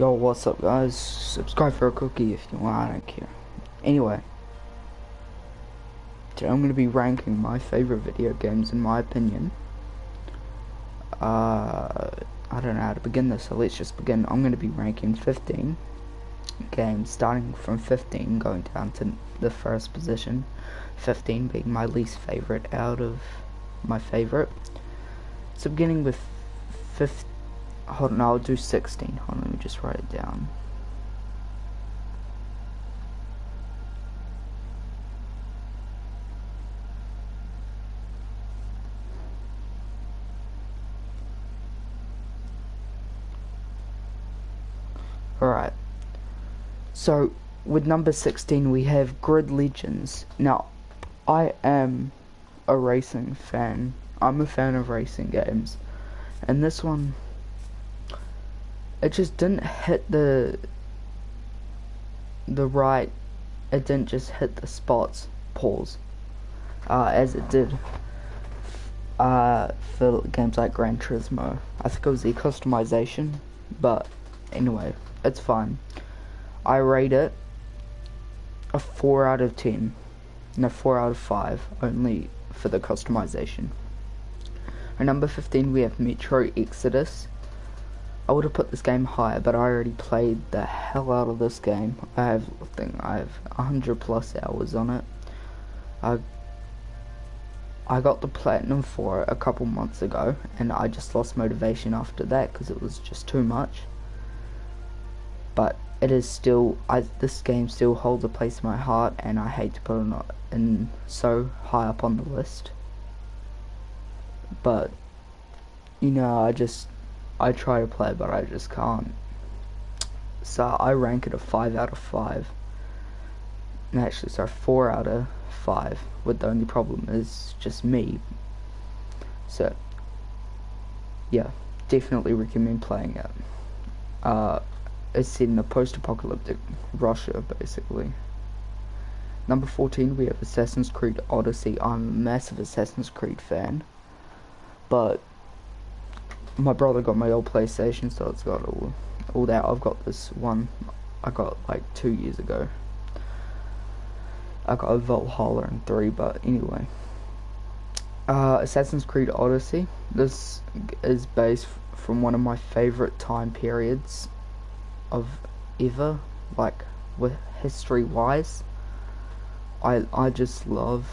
Yo, what's up guys? Subscribe for a cookie if you want, I don't care. Anyway, today I'm going to be ranking my favorite video games in my opinion. I don't know how to begin this, so let's just begin. I'm going to be ranking 15 games, starting from 15 going down to the first position. 15 being my least favorite out of my favorite. So beginning with 15. Hold on, I'll do 16. Hold on, let me just write it down. Alright. So, with number 16 we have Grid Legends. Now, I am a racing fan. I'm a fan of racing games. And this one, it just didn't hit the right, it didn't just hit the spots, pause, as it did for games like Gran Turismo. I think it was the customization, but anyway, it's fine. I rate it a 4 out of 10. No, 4 out of 5, only for the customization. At number 15 we have Metro Exodus. I would have put this game higher, but I already played the hell out of this game. I have 100 plus hours on it. I got the platinum for it a couple months ago, and I just lost motivation after that because it was just too much. But it is still, this game still holds a place in my heart, and I hate to put it in so high up on the list. But you know, I try to play, but I just can't. So I rank it a 5 out of 5. And actually, sorry, 4 out of 5. With the only problem is just me. So yeah, definitely recommend playing it. It's set in a post-apocalyptic Russia, basically. Number 14, we have Assassin's Creed Odyssey. I'm a massive Assassin's Creed fan, but my brother got my old PlayStation, so it's got all that. I've got this one I got like 2 years ago. I got a Valhalla and 3, but anyway. Assassin's Creed Odyssey. This is based from one of my favorite time periods of ever, like with history wise. I just love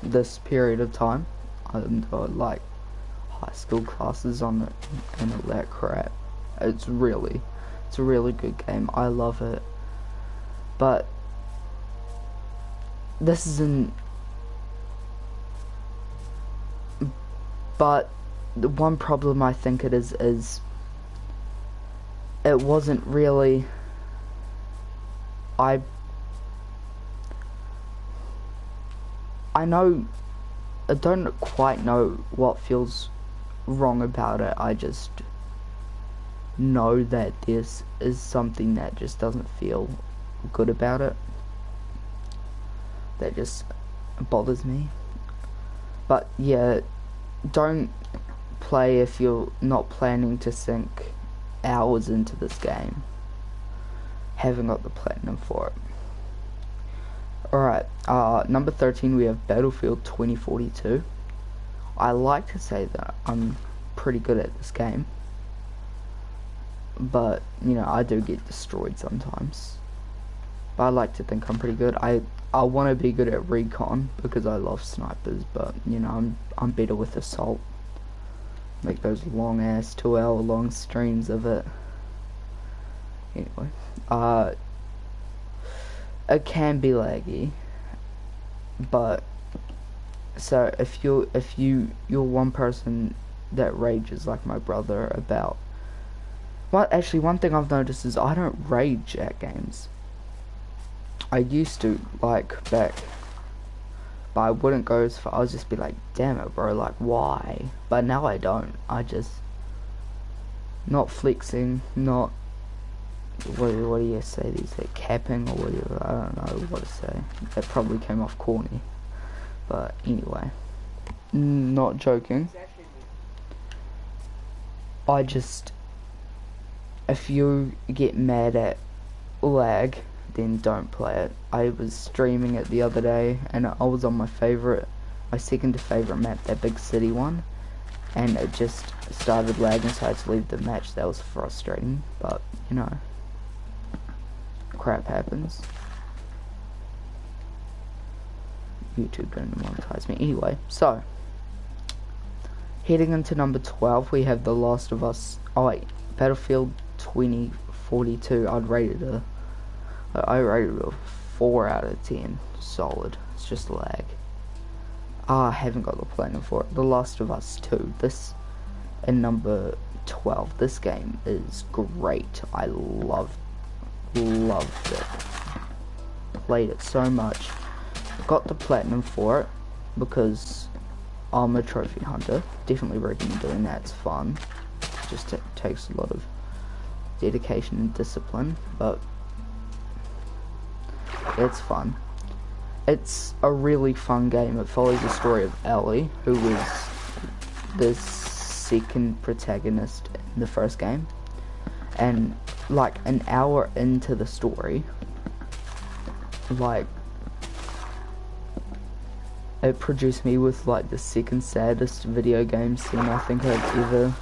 this period of time. I like high school classes on it and all that crap. It's a really good game. I love it. But this isn't. But the one problem I think it is it wasn't really. I don't quite know what feels wrong about it. I just know that this is something that just doesn't feel good about it. That just bothers me. But yeah, don't play if you're not planning to sink hours into this game. Haven't got the platinum for it. Alright, number 13 we have Battlefield 2042. I like to say that I'm pretty good at this game, but you know, I do get destroyed sometimes. But I like to think I'm pretty good. I want to be good at recon because I love snipers, but you know, I'm better with assault. Like those long ass 2-hour long streams of it. Anyway, it can be laggy, but so if you're one person that rages like my brother about, well, actually one thing I've noticed is I don't rage at games. I used to, like, back, but I wouldn't go as far. I would just be like, damn it bro, like why? But now I don't. I just, not flexing, not, what do you say these days, capping or whatever, I don't know what to say. That probably came off corny, but anyway, not joking. I just, if you get mad at lag, then don't play it. I was streaming it the other day, and I was on my second favorite map, that big city one, and it just started lagging, so I had to leave the match. That was frustrating, but you know, crap happens. YouTube didn't monetize me anyway. So heading into number 12, we have The Last of Us. Oh wait, Battlefield 2042. I rated it a 4 out of 10. Solid. It's just lag. I haven't got the platinum for it. The Last of Us 2. This in number 12. This game is great. I loved it. Played it so much. Got the platinum for it because I'm a trophy hunter. Definitely recommend doing that. It's fun. Just takes a lot of dedication and discipline, but it's fun. It's a really fun game. It follows the story of Ellie, who was the second protagonist in the first game, and like an hour into the story, like, it produced me with like the second saddest video game scene I think I've ever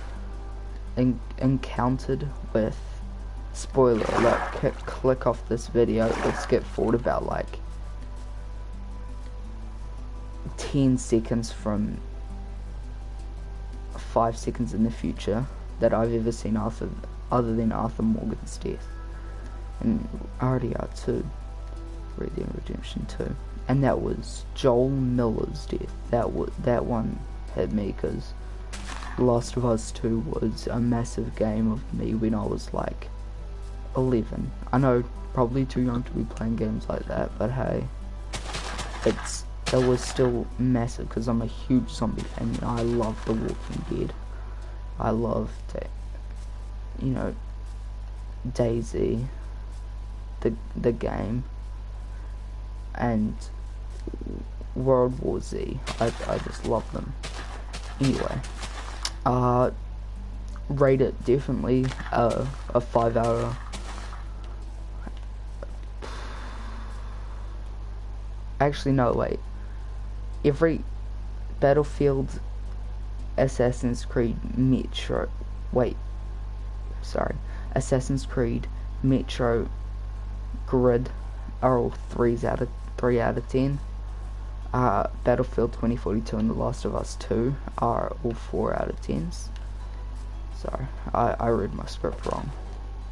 encountered with. Spoiler alert, click off this video, let's skip forward about like 10 seconds from 5 seconds in the future that I've ever seen other than Arthur Morgan's death. And RDR2, Red Dead Redemption 2. And that was Joel Miller's death. That one hit me because Last of Us 2 was a massive game of me when I was like 11. I know, probably too young to be playing games like that, but hey, it was still massive because I'm a huge zombie fan. You know, I love The Walking Dead. I love, you know, Daisy, the game, and World War Z. I just love them. Anyway, rate it definitely a 5 out of. Actually, no, wait. Every Battlefield, Assassin's Creed, Metro. Wait, sorry. Assassin's Creed, Metro, Grid are all 3 out of 10. Battlefield 2042 and The Last of Us 2 are all 4 out of 10s. Sorry, I read my script wrong.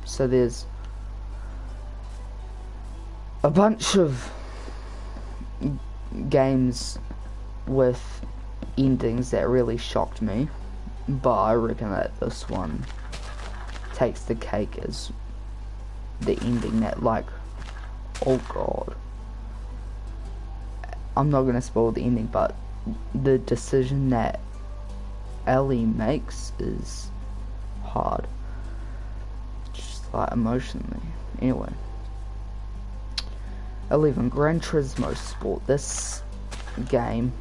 So there's a bunch of games with endings that really shocked me, but I reckon that this one takes the cake as the ending that, like, oh god, I'm not gonna spoil the ending, but the decision that Ellie makes is hard, just like emotionally. Anyway, 11. Gran Turismo Sport. This game,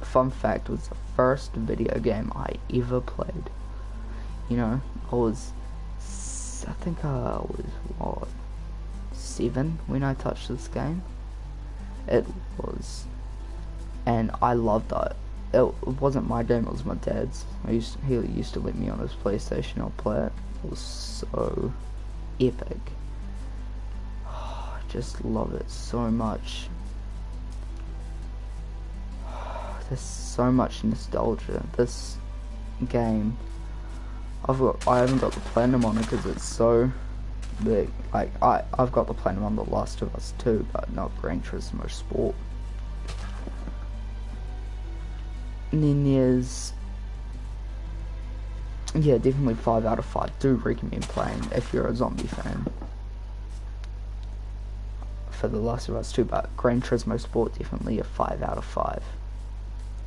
fun fact, was the first video game I ever played. You know, I think I was, what, 7 when I touched this game. It was, and I loved that. It wasn't my game, it was my dad's. He used to let me on his PlayStation, I'll play it. It was so epic. I just love it so much. There's so much nostalgia. This game, I haven't got the platinum on it because it's so big. Like, I've got the platinum on The Last of Us 2, but not Gran Turismo Sport. And then there's, yeah, definitely 5 out of 5. Do recommend playing if you're a zombie fan for The Last of Us 2, but Gran Turismo Sport definitely a 5 out of 5.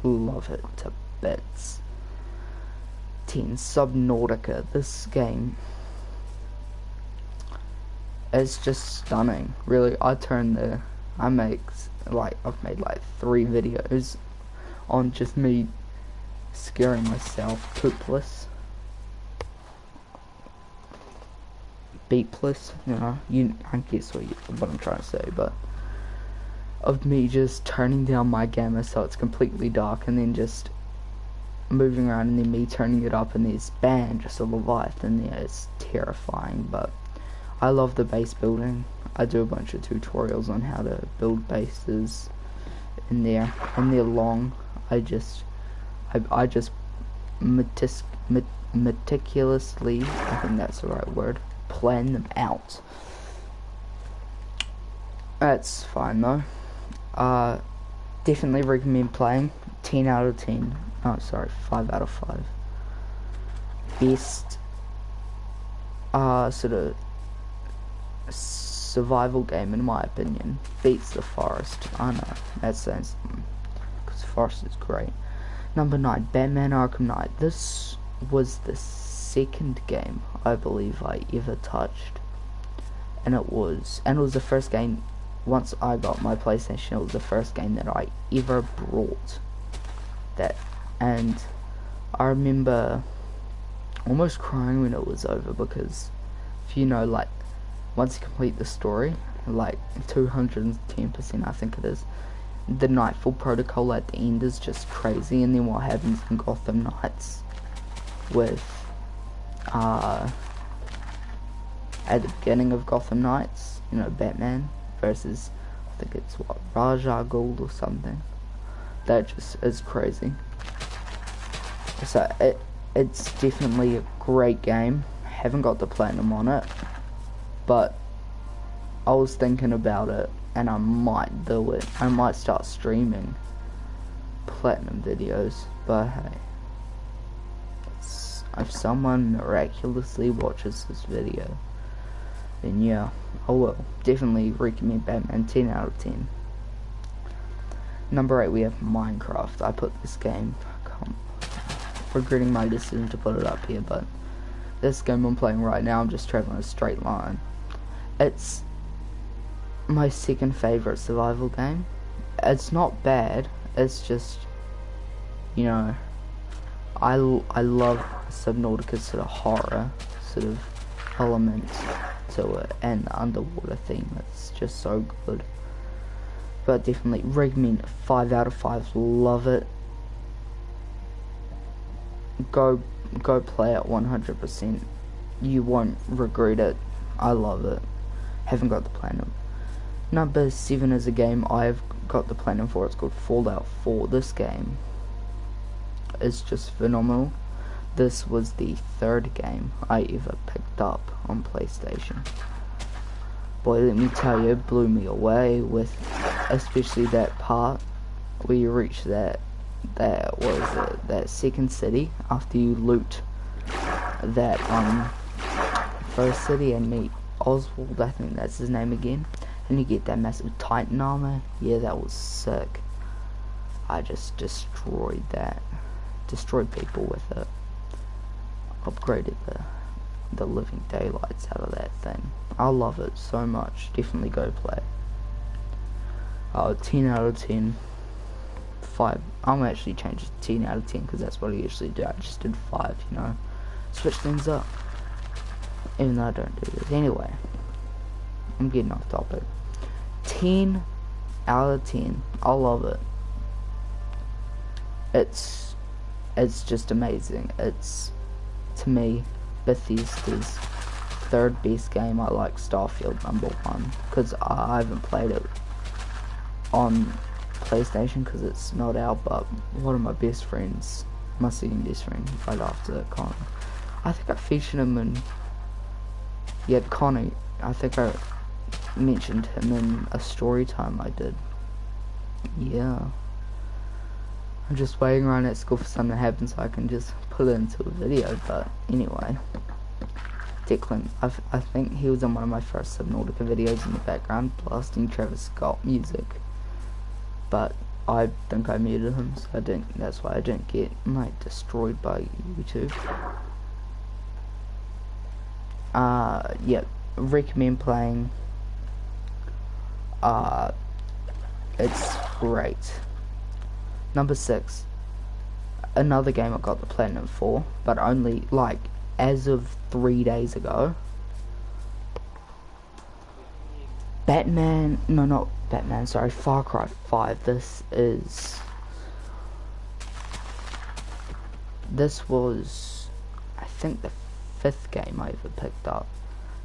Love it to bits. 10. Subnautica. This game is just stunning. Really, I've made like 3 videos on just me scaring myself poopless beatless, I guess what I'm trying to say, but of me just turning down my gamma so it's completely dark and then just moving around and then me turning it up and there's bam, just a Leviathan there. It's terrifying, but I love the base building. I do a bunch of tutorials on how to build bases in there, and they're long. I just meticulously, I think that's the right word, plan them out. That's fine though. Definitely recommend playing. 10 out of 10. Oh, sorry, 5 out of 5. Best sort of survival game in my opinion. Beats The Forest. I know, that sounds something, because Forest is great. Number 9, Batman Arkham Knight. This was the second game I believe I ever touched, and it was the first game. Once I got my PlayStation, it was the first game that I ever brought. And I remember almost crying when it was over, because if you know, like, once you complete the story, like 210% I think it is, the Nightfall Protocol at the end is just crazy, and then what happens in Gotham Knights with at the beginning of Gotham Knights, Batman versus, I think it's what, Ra's al Ghul or something. That just is crazy. So it's definitely a great game. Haven't got the platinum on it, but I was thinking about it, and I might do it. I might start streaming platinum videos, but hey, if someone miraculously watches this video, then yeah, I will. Definitely recommend Batman, 10 out of 10. Number 8, we have Minecraft. I put this game, regretting my decision to put it up here, but this game I'm playing right now, I'm just traveling a straight line. It's my second favorite survival game. It's not bad, it's just, I love Subnautica sort of horror sort of element to it, and the underwater theme. It's just so good. But definitely recommend 5 out of 5. Love it. Go play it 100%. You won't regret it. I love it. Haven't got the platinum. Number 7 is a game I've got the platinum for. It's called Fallout 4. This game is just phenomenal. This was the third game I ever picked up on PlayStation. Boy, let me tell you, it blew me away, with especially that part where you reach that second city after you loot that first city and meet Oswald, I think that's his name again, and you get that massive Titan armor. Yeah, that was sick. I just destroyed people with it. Upgraded the living daylights out of that thing. I love it so much. Definitely go play. 10 out of 10. 5. I'm actually change it to 10 out of 10 because that's what I usually do. I just did 5, switch things up. Even though I don't do this. Anyway, I'm getting off topic. 10 out of 10. I love it. It's just amazing. It's, to me, Bethesda's third best game. I like Starfield number 1 because I haven't played it on PlayStation because it's not out, but one of my best friends, my second best friend, right after Connor, I think I featured him in, Connor, I think I mentioned him in a story time I did. Yeah, I'm just waiting around at school for something to happen so I can just put it into a video. But anyway, Declan, I think he was in one of my first Subnautica videos in the background, blasting Travis Scott music. But I think I muted him, so that's why I didn't get destroyed by YouTube. Yeah, recommend playing. It's great. Number 6, another game I got the platinum for, but only as of 3 days ago. Batman, no, not Batman, sorry, Far Cry 5. This was, I think, the 5th game I ever picked up.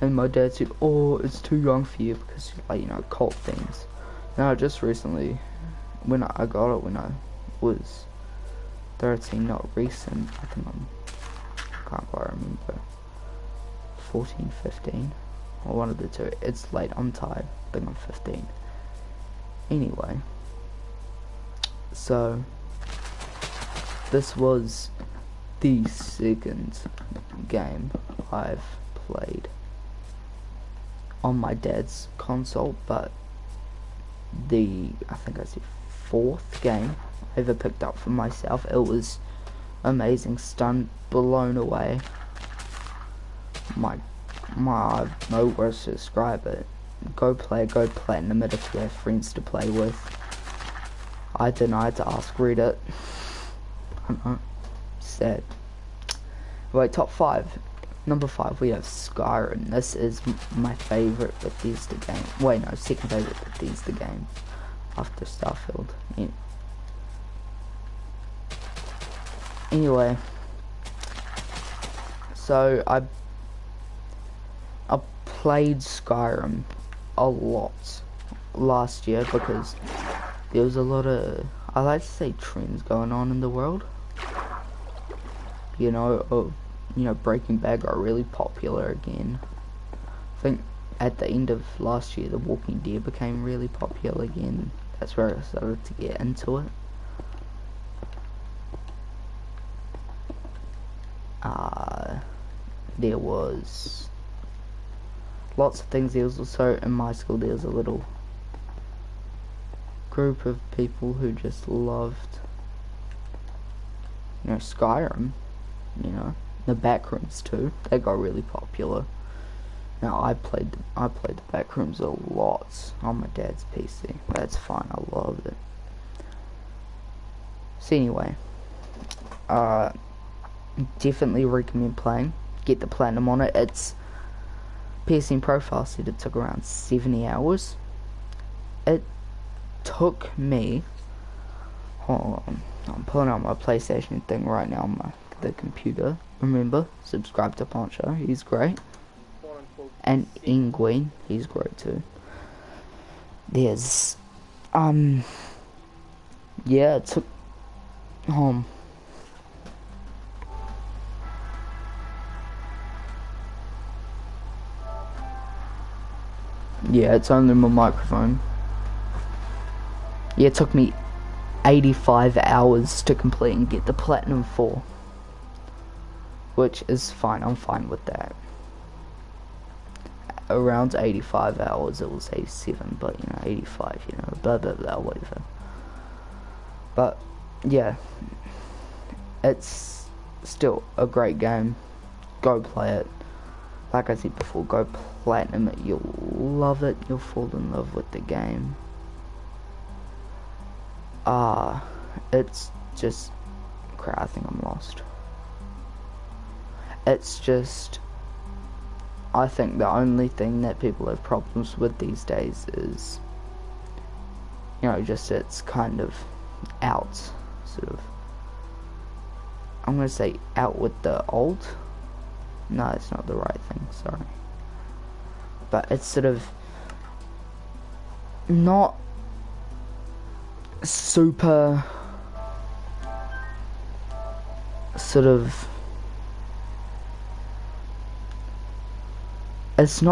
And my dad said, oh, it's too young for you because, like, you know, cult things. Now, just recently, when I got it when I was 13, not recent, I think I can't quite remember, 14, 15, or one of the two. It's late, I'm tired, I think I'm 15. Anyway, so, this was the 2nd game I've played on my dad's console, but I think I said 4th game I ever picked up for myself. It was amazing, stunned, blown away. My no words to describe it. Go platinum it if you have friends to play with. I denied to ask Reddit. I know, sad. Right, top 5. Number 5, we have Skyrim. This is my favourite Bethesda game. Wait, no, second favourite Bethesda game after Starfield. Anyway, so I played Skyrim a lot last year because there was a lot of, I like to say, trends going on in the world. You know, Breaking Bad got really popular again. I think at the end of last year, The Walking Dead became really popular again. That's where I started to get into it. There was lots of things. There was also, in my school, there was a little group of people who just loved, Skyrim, the Backrooms too. They got really popular. Now I played the Backrooms a lot on my dad's PC. That's fine, I loved it. So anyway, definitely recommend playing. Get the platinum on it. Its PSN profile said it took around 70 hours. It took me, hold on, I'm pulling out my PlayStation thing right now on the computer. Remember, subscribe to Poncho, he's great. And Ingween, he's great too. There's, yeah, it took, yeah, it's only my microphone. Yeah, it took me 85 hours to complete and get the platinum 4. Which is fine, I'm fine with that. Around 85 hours, it was 87, but 85, blah blah blah, whatever. But yeah, it's still a great game. Go play it. Like I said before, go platinum it. You'll love it. You'll fall in love with the game. It's just, crap, I think I'm lost. It's just, I think the only thing that people have problems with these days is, just it's kind of out, sort of, I'm going to say out with the old. No, it's not the right thing, sorry. But it's sort of not super, sort of, it's not